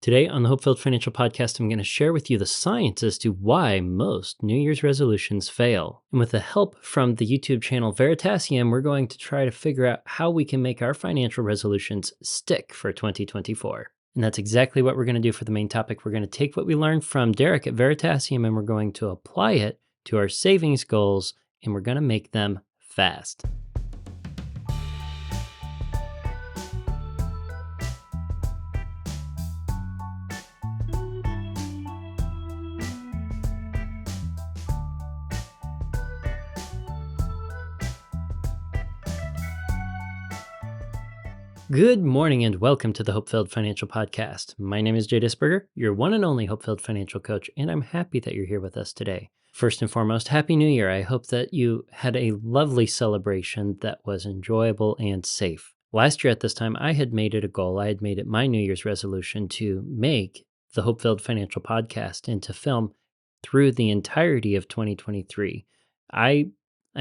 Today on the HopeFilled Financial Podcast, I'm going to share with you the science as to why most New Year's resolutions fail. And with the help from the YouTube channel Veritasium, we're going to try to figure out how we can make our financial resolutions stick for 2024. And that's exactly what we're going to do for the main topic. We're going to take what we learned from Derek at Veritasium and we're going to apply it to our savings goals, and we're going to make them fast. Good morning and welcome to the HopeFilled Financial Podcast. My name is Jay Disberger, your one and only HopeFilled Financial Coach, and I'm happy that you're here with us today. First and foremost, Happy New Year. I hope that you had a lovely celebration that was enjoyable and safe. Last year at this time, I had made it a goal. I had made it my New Year's resolution to make the HopeFilled Financial Podcast and to film through the entirety of 2023. I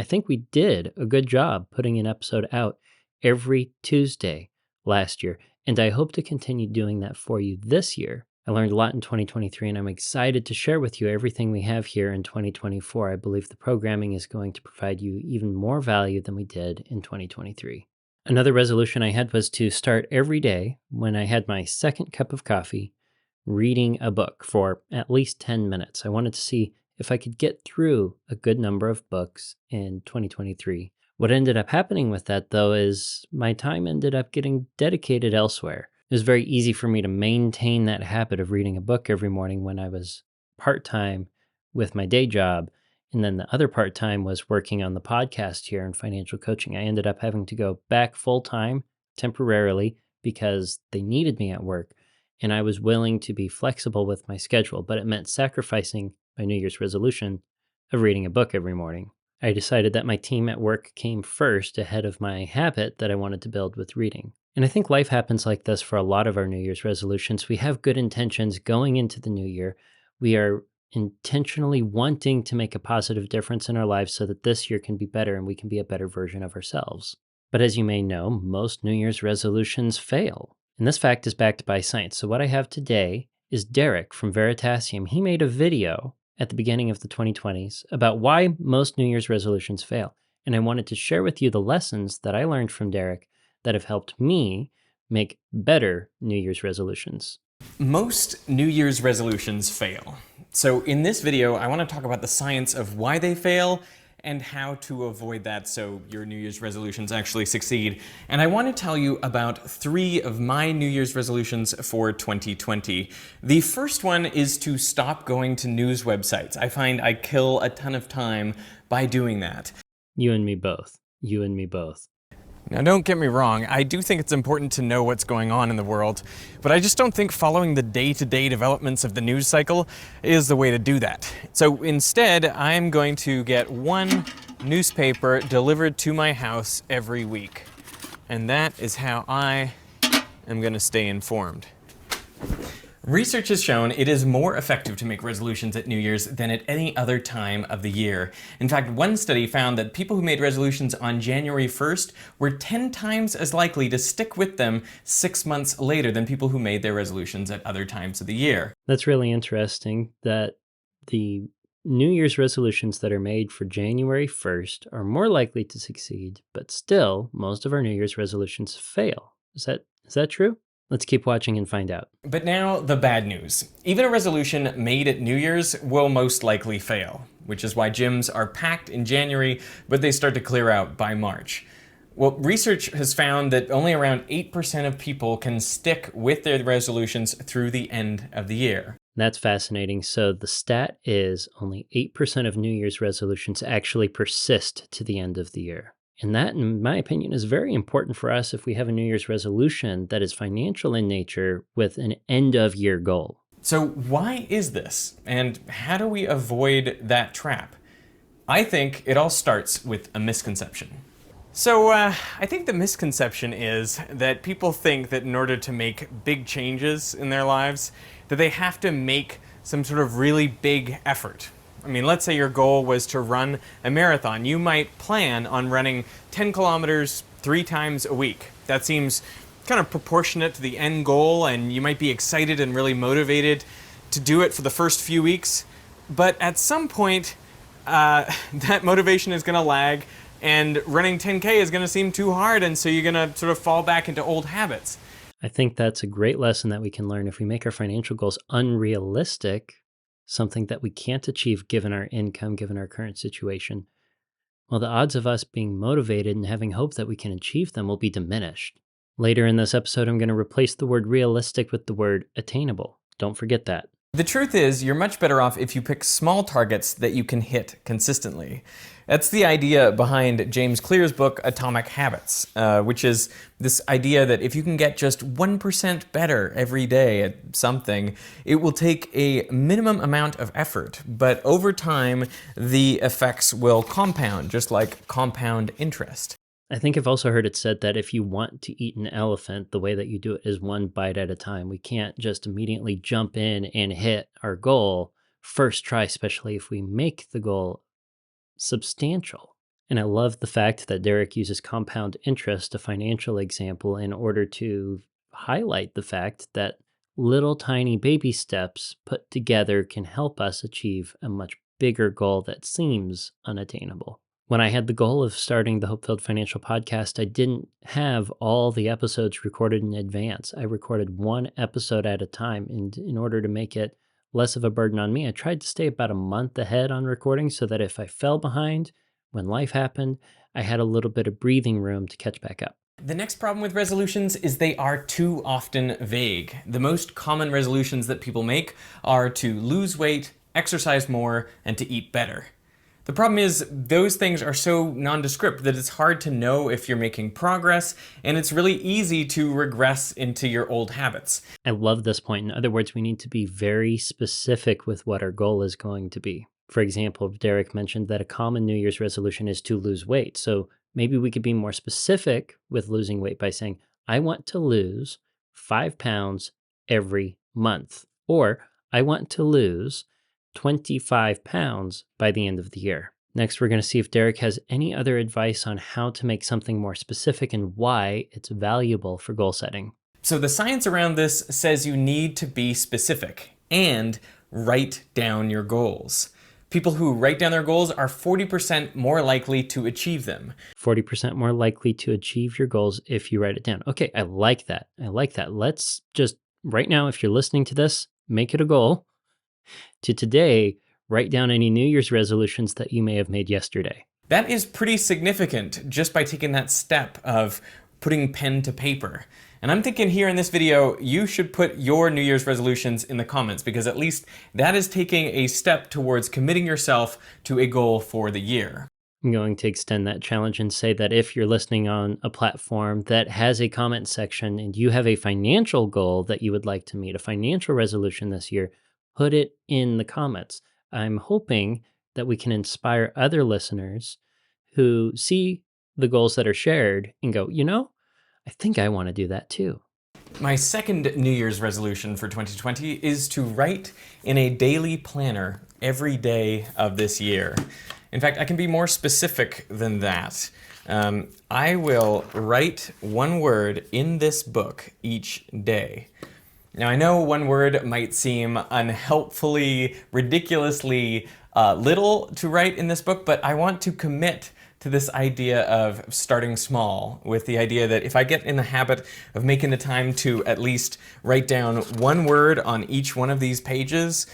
think we did a good job putting an episode out every Tuesday last year, and I hope to continue doing that for you this year. I learned a lot in 2023, and I'm excited to share with you everything we have here in 2024. I believe the programming is going to provide you even more value than we did in 2023. Another resolution I had was to start every day when I had my second cup of coffee, reading a book for at least 10 minutes. I wanted to see if I could get through a good number of books in 2023. What ended up happening with that, though, is my time ended up getting dedicated elsewhere. It was very easy for me to maintain that habit of reading a book every morning when I was part-time with my day job, and then the other part-time was working on the podcast here in financial coaching. I ended up having to go back full-time temporarily because they needed me at work, and I was willing to be flexible with my schedule, but it meant sacrificing my New Year's resolution of reading a book every morning. I decided that my team at work came first ahead of my habit that I wanted to build with reading. And I think life happens like this for a lot of our New Year's resolutions. We have good intentions going into the new year. We are intentionally wanting to make a positive difference in our lives so that this year can be better and we can be a better version of ourselves. But as you may know, most New Year's resolutions fail. And this fact is backed by science. So what I have today is Derek from Veritasium. He made a video at the beginning of the 2020s about why most New Year's resolutions fail. And I wanted to share with you the lessons that I learned from Derek that have helped me make better New Year's resolutions. Most New Year's resolutions fail. So in this video, I want to talk about the science of why they fail and how to avoid that so your New Year's resolutions actually succeed. And I want to tell you about 3 of my New Year's resolutions for 2020. The first one is to stop going to news websites. I find I kill a ton of time by doing that. You and me both. You and me both. Now, don't get me wrong, I do think it's important to know what's going on in the world, but I just don't think following the day-to-day developments of the news cycle is the way to do that. So instead, I'm going to get one newspaper delivered to my house every week. And that is how I am going to stay informed. Research has shown it is more effective to make resolutions at New Year's than at any other time of the year. In fact, one study found that people who made resolutions on January 1st were 10 times as likely to stick with them 6 months later than people who made their resolutions at other times of the year. That's really interesting that the New Year's resolutions that are made for January 1st are more likely to succeed, but still, most of our New Year's resolutions fail. Is that true? Let's keep watching and find out. But now the bad news. Even a resolution made at New Year's will most likely fail, which is why gyms are packed in January, but they start to clear out by March. Well, research has found that only around 8% of people can stick with their resolutions through the end of the year. That's fascinating. So the stat is only 8% of New Year's resolutions actually persist to the end of the year. And that, in my opinion, is very important for us if we have a New Year's resolution that is financial in nature with an end-of-year goal. So why is this? And how do we avoid that trap? I think it all starts with a misconception. So I think the misconception is that people think that in order to make big changes in their lives, that they have to make some sort of really big effort. I mean, let's say your goal was to run a marathon. You might plan on running 10 kilometers 3 times a week. That seems kind of proportionate to the end goal, and you might be excited and really motivated to do it for the first few weeks. But at some point, that motivation is going to lag, and running 10K is going to seem too hard, and so you're going to sort of fall back into old habits. I think that's a great lesson that we can learn. If we make our financial goals unrealistic, something that we can't achieve given our income, given our current situation, well, the odds of us being motivated and having hope that we can achieve them will be diminished. Later in this episode, I'm going to replace the word realistic with the word attainable. Don't forget that. The truth is, you're much better off if you pick small targets that you can hit consistently. That's the idea behind James Clear's book, Atomic Habits, which is this idea that if you can get just 1% better every day at something, it will take a minimum amount of effort, but over time, the effects will compound, just like compound interest. I think I've also heard it said that if you want to eat an elephant, the way that you do it is one bite at a time. We can't just immediately jump in and hit our goal first try, especially if we make the goal substantial. And I love the fact that Derek uses compound interest, a financial example, in order to highlight the fact that little tiny baby steps put together can help us achieve a much bigger goal that seems unattainable. When I had the goal of starting the HopeFilled Financial Podcast, I didn't have all the episodes recorded in advance. I recorded one episode at a time, and in order to make it less of a burden on me, I tried to stay about a month ahead on recording so that if I fell behind when life happened, I had a little bit of breathing room to catch back up. The next problem with resolutions is they are too often vague. The most common resolutions that people make are to lose weight, exercise more, and to eat better. The problem is those things are so nondescript that it's hard to know if you're making progress, and it's really easy to regress into your old habits. I love this point. In other words, we need to be very specific with what our goal is going to be. For example, Derek mentioned that a common New Year's resolution is to lose weight. So maybe we could be more specific with losing weight by saying, I want to lose 5 pounds every month, or I want to lose 25 pounds by the end of the year. Next, we're going to see if Derek has any other advice on how to make something more specific and why it's valuable for goal setting. So the science around this says you need to be specific and write down your goals. People who write down their goals are 40% more likely to achieve them. 40% more likely to achieve your goals if you write it down. Okay, I like that. Let's just, right now, if you're listening to this, make it a goal to today write down any New Year's resolutions that you may have made yesterday. That is pretty significant just by taking that step of putting pen to paper. And I'm thinking here in this video, you should put your New Year's resolutions in the comments, because at least that is taking a step towards committing yourself to a goal for the year. I'm going to extend that challenge and say that if you're listening on a platform that has a comment section and you have a financial goal that you would like to meet, a financial resolution this year, put it in the comments. I'm hoping that we can inspire other listeners who see the goals that are shared and go, I think I want to do that too. My second New Year's resolution for 2020 is to write in a daily planner every day of this year. In fact, I can be more specific than that. I will write one word in this book each day. Now, I know one word might seem unhelpfully, ridiculously little to write in this book, but I want to commit to this idea of starting small, with the idea that if I get in the habit of making the time to at least write down one word on each one of these pages,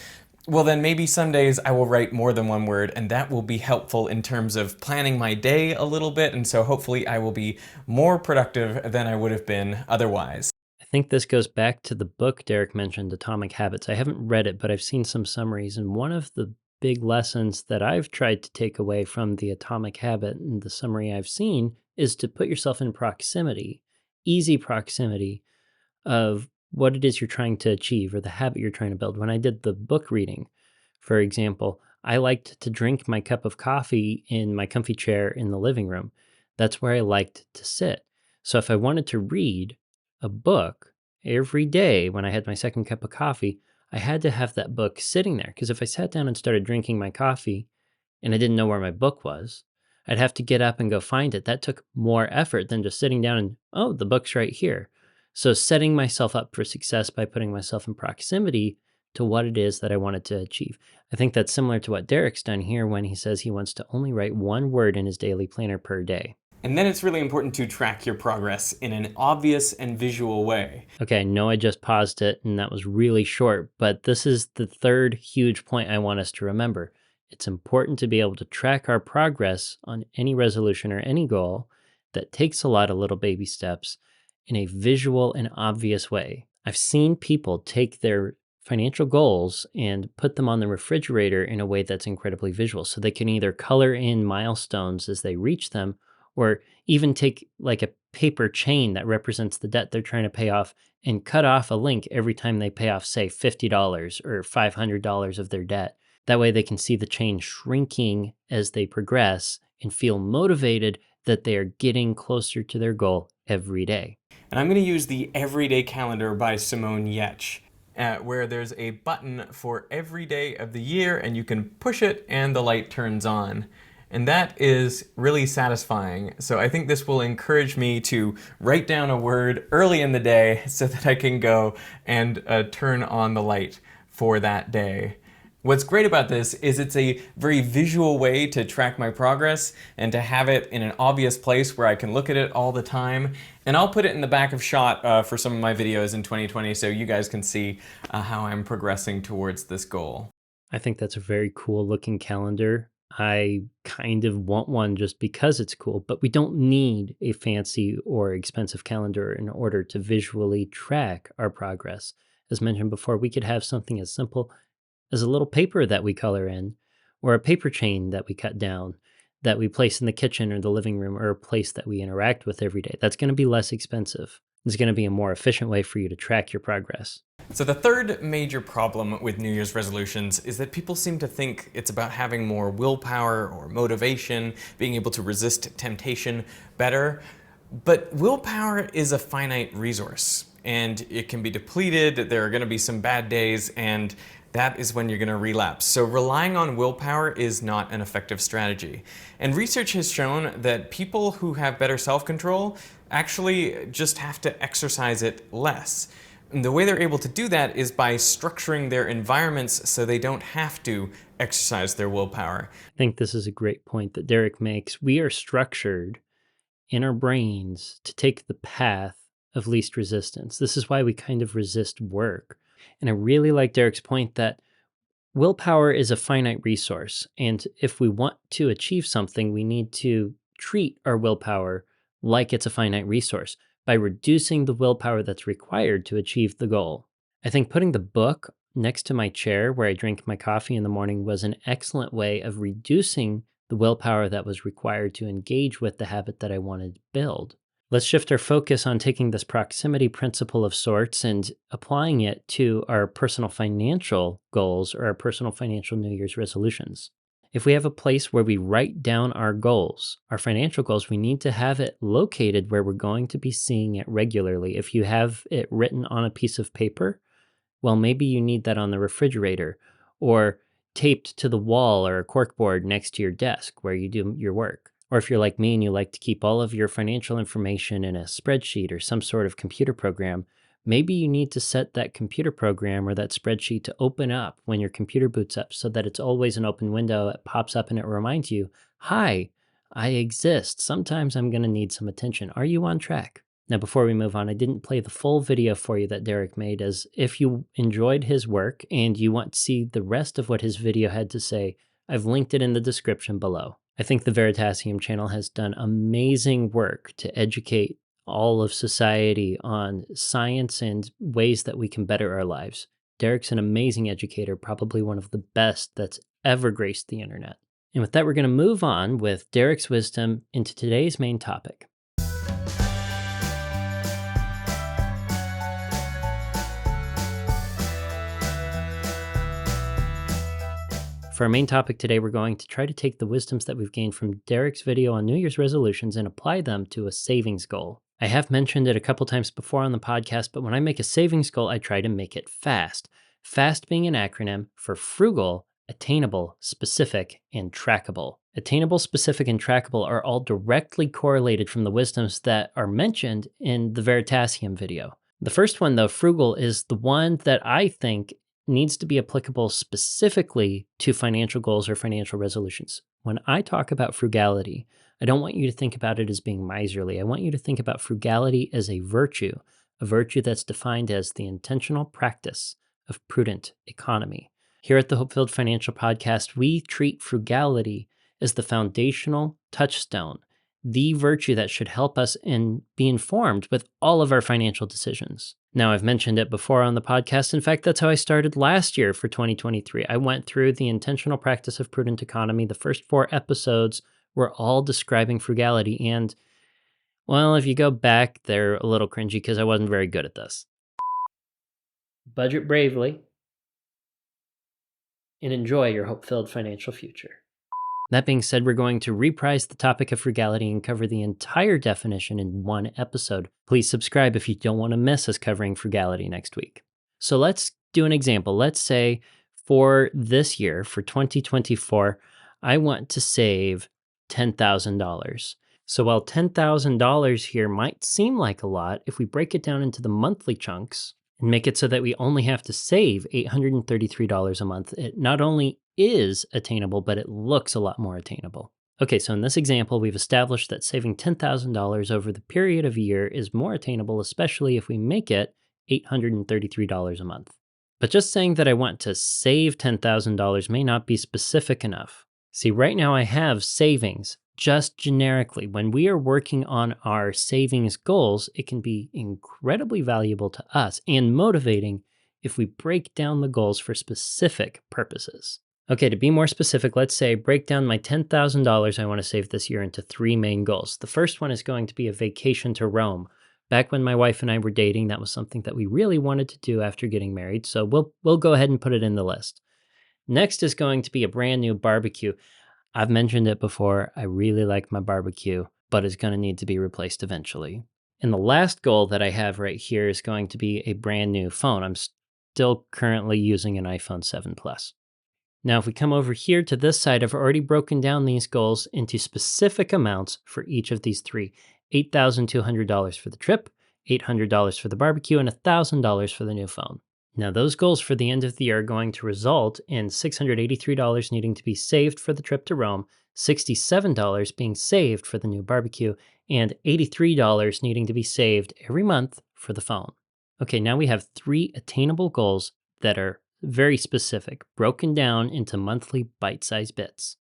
well, then maybe some days I will write more than one word, and that will be helpful in terms of planning my day a little bit, and so hopefully I will be more productive than I would have been otherwise. I think this goes back to the book Derek mentioned, Atomic Habits. I haven't read it, but I've seen some summaries, and one of the big lessons that I've tried to take away from the Atomic Habit and the summary I've seen is to put yourself in proximity, easy proximity of what it is you're trying to achieve or the habit you're trying to build. When I did the book reading, for example, I liked to drink my cup of coffee in my comfy chair in the living room. That's where I liked to sit. So if I wanted to read a book every day when I had my second cup of coffee, I had to have that book sitting there, because if I sat down and started drinking my coffee and I didn't know where my book was, I'd have to get up and go find it. That took more effort than just sitting down and, oh, the book's right here. So setting myself up for success by putting myself in proximity to what it is that I wanted to achieve. I think that's similar to what Derek's done here when he says he wants to only write one word in his daily planner per day. And then it's really important to track your progress in an obvious and visual way. Okay, I know I just paused it and that was really short, but this is the third huge point I want us to remember. It's important to be able to track our progress on any resolution or any goal that takes a lot of little baby steps in a visual and obvious way. I've seen people take their financial goals and put them on the refrigerator in a way that's incredibly visual. So they can either color in milestones as they reach them, or even take like a paper chain that represents the debt they're trying to pay off and cut off a link every time they pay off, say, $50 or $500 of their debt. That way they can see the chain shrinking as they progress and feel motivated that they are getting closer to their goal every day. And I'm going to use the Everyday Calendar by Simone Yetch, where there's a button for every day of the year and you can push it and the light turns on. And that is really satisfying. So I think this will encourage me to write down a word early in the day so that I can go and turn on the light for that day. What's great about this is it's a very visual way to track my progress and to have it in an obvious place where I can look at it all the time. And I'll put it in the back of shot for some of my videos in 2020 so you guys can see how I'm progressing towards this goal. I think that's a very cool looking calendar. I kind of want one just because it's cool, but we don't need a fancy or expensive calendar in order to visually track our progress. As mentioned before, we could have something as simple as a little paper that we color in, or a paper chain that we cut down, that we place in the kitchen or the living room, or a place that we interact with every day. That's going to be less expensive. It's going to be a more efficient way for you to track your progress. So the third major problem with New Year's resolutions is that people seem to think it's about having more willpower or motivation, being able to resist temptation better. But willpower is a finite resource and it can be depleted. There are going to be some bad days and that is when you're going to relapse. So relying on willpower is not an effective strategy. And research has shown that people who have better self-control actually just have to exercise it less. And the way they're able to do that is by structuring their environments so they don't have to exercise their willpower. I think this is a great point that Derek makes. We are structured in our brains to take the path of least resistance. This is why we kind of resist work. And I really like Derek's point that willpower is a finite resource. And if we want to achieve something, we need to treat our willpower like it's a finite resource by reducing the willpower that's required to achieve the goal. I think putting the book next to my chair where I drink my coffee in the morning was an excellent way of reducing the willpower that was required to engage with the habit that I wanted to build. Let's shift our focus on taking this proximity principle of sorts and applying it to our personal financial goals or our personal financial New Year's resolutions. If we have a place where we write down our goals, our financial goals, we need to have it located where we're going to be seeing it regularly. If you have it written on a piece of paper, well, maybe you need that on the refrigerator or taped to the wall or a corkboard next to your desk where you do your work. Or if you're like me and you like to keep all of your financial information in a spreadsheet or some sort of computer program, maybe you need to set that computer program or that spreadsheet to open up when your computer boots up so that it's always an open window. It pops up and it reminds you, hi, I exist. Sometimes I'm going to need some attention. Are you on track? Now, before we move on, I didn't play the full video for you that Derek made, as if you enjoyed his work and you want to see the rest of what his video had to say, I've linked it in the description below. I think the Veritasium channel has done amazing work to educate all of society on science and ways that we can better our lives. Derek's an amazing educator, probably one of the best that's ever graced the internet. And with that, we're going to move on with Derek's wisdom into today's main topic. For our main topic today, we're going to try to take the wisdoms that we've gained from Derek's video on New Year's resolutions and apply them to a savings goal. I have mentioned it a couple times before on the podcast, but when I make a savings goal, I try to make it FAST. FAST being an acronym for Frugal, Attainable, Specific, and Trackable. Attainable, Specific, and Trackable are all directly correlated from the wisdoms that are mentioned in the Veritasium video. The first one, though, Frugal, is the one that I think needs to be applicable specifically to financial goals or financial resolutions. When I talk about frugality, I don't want you to think about it as being miserly. I want you to think about frugality as a virtue that's defined as the intentional practice of prudent economy. Here at the HopeFilled Financial Podcast, we treat frugality as the foundational touchstone, the virtue that should help us and be informed with all of our financial decisions. Now, I've mentioned it before on the podcast. In fact, that's how I started last year for 2023. I went through the intentional practice of prudent economy. The first 4 episodes were all describing frugality. And, well, if you go back, they're a little cringy because I wasn't very good at this. Budget bravely and enjoy your hope-filled financial future. That being said, we're going to reprise the topic of frugality and cover the entire definition in one episode. Please subscribe if you don't want to miss us covering frugality next week. So let's do an example. Let's say for this year, for 2024, I want to save $10,000. So while $10,000 here might seem like a lot, if we break it down into the monthly chunks and make it so that we only have to save $833 a month, it not only is attainable, but it looks a lot more attainable. Okay, so in this example, we've established that saving $10,000 over the period of a year is more attainable, especially if we make it $833 a month. But just saying that I want to save $10,000 may not be specific enough. See, right now I have savings just generically. When we are working on our savings goals, it can be incredibly valuable to us and motivating if we break down the goals for specific purposes. Okay, to be more specific, let's say break down my $10,000 I want to save this year into 3 main goals. The first one is going to be a vacation to Rome. Back when my wife and I were dating, that was something that we really wanted to do after getting married, so we'll go ahead and put it in the list. Next is going to be a brand new barbecue. I've mentioned it before, I really like my barbecue, but it's going to need to be replaced eventually. And the last goal that I have right here is going to be a brand new phone. I'm still currently using an iPhone 7 Plus. Now, if we come over here to this side, I've already broken down these goals into specific amounts for each of these 3. $8,200 for the trip, $800 for the barbecue, and $1,000 for the new phone. Now, those goals for the end of the year are going to result in $683 needing to be saved for the trip to Rome, $67 being saved for the new barbecue, and $83 needing to be saved every month for the phone. Okay, now we have 3 attainable goals that are very specific, broken down into monthly bite-sized bits.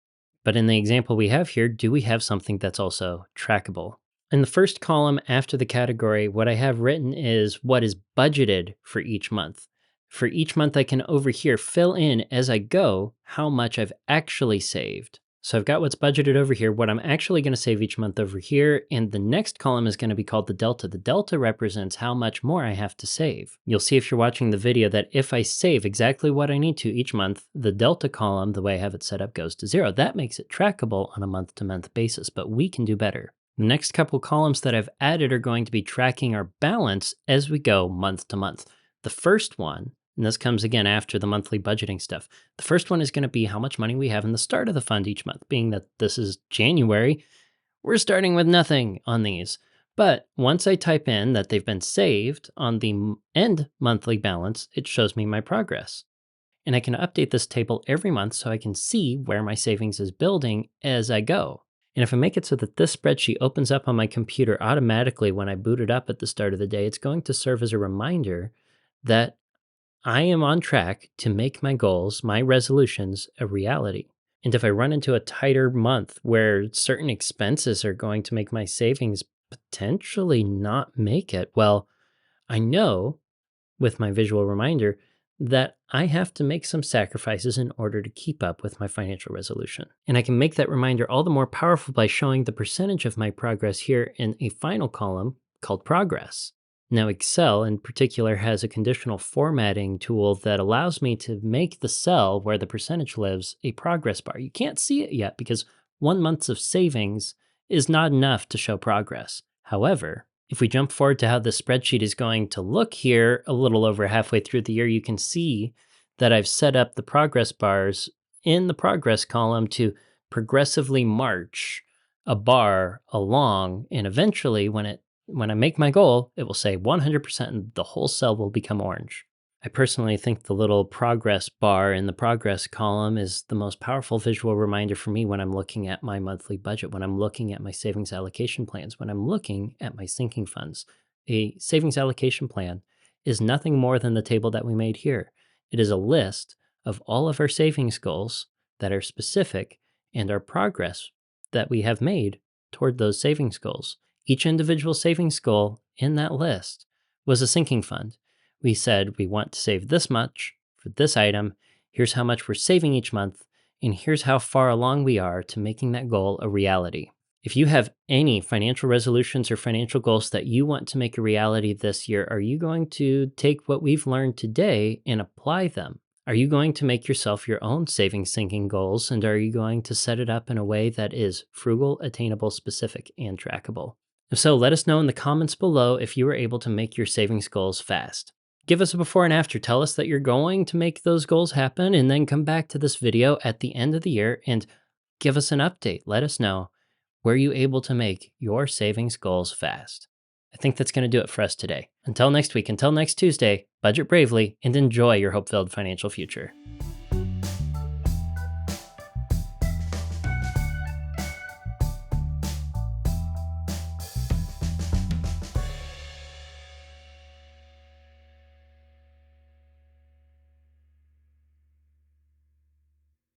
But in the example we have here, do we have something that's also trackable? In the first column after the category, what I have written is what is budgeted for each month. For each month, I can over here fill in as I go how much I've actually saved. So I've got what's budgeted over here, what I'm actually going to save each month over here, and the next column is going to be called the delta. The delta represents how much more I have to save. You'll see if you're watching the video that if I save exactly what I need to each month, the delta column, the way I have it set up, goes to 0. That makes it trackable on a month-to-month basis, but we can do better. The next couple columns that I've added are going to be tracking our balance as we go month to month. The first one, and this comes again after the monthly budgeting stuff. The first one is going to be how much money we have in the start of the fund each month. Being that this is January, we're starting with nothing on these. But once I type in that they've been saved on the end monthly balance, it shows me my progress. And I can update this table every month so I can see where my savings is building as I go. And if I make it so that this spreadsheet opens up on my computer automatically when I boot it up at the start of the day, it's going to serve as a reminder that I am on track to make my goals, my resolutions, a reality. And if I run into a tighter month where certain expenses are going to make my savings potentially not make it, well, I know with my visual reminder that I have to make some sacrifices in order to keep up with my financial resolution. And I can make that reminder all the more powerful by showing the percentage of my progress here in a final column called progress. Now, Excel in particular has a conditional formatting tool that allows me to make the cell where the percentage lives a progress bar. You can't see it yet because 1 month of savings is not enough to show progress. However, if we jump forward to how the spreadsheet is going to look here a little over halfway through the year, you can see that I've set up the progress bars in the progress column to progressively march a bar along, and eventually when it When I make my goal, it will say 100% and the whole cell will become orange. I personally think the little progress bar in the progress column is the most powerful visual reminder for me when I'm looking at my monthly budget, when I'm looking at my savings allocation plans, when I'm looking at my sinking funds. A savings allocation plan is nothing more than the table that we made here. It is a list of all of our savings goals that are specific and our progress that we have made toward those savings goals. Each individual savings goal in that list was a sinking fund. We said we want to save this much for this item. Here's how much we're saving each month. And here's how far along we are to making that goal a reality. If you have any financial resolutions or financial goals that you want to make a reality this year, are you going to take what we've learned today and apply them? Are you going to make yourself your own savings sinking goals? And are you going to set it up in a way that is frugal, attainable, specific, and trackable? If so, let us know in the comments below if you were able to make your savings goals fast. Give us a before and after. Tell us that you're going to make those goals happen, and then come back to this video at the end of the year and give us an update. Let us know, were you able to make your savings goals fast? I think that's going to do it for us today. Until next week, until next Tuesday, budget bravely and enjoy your hope-filled financial future.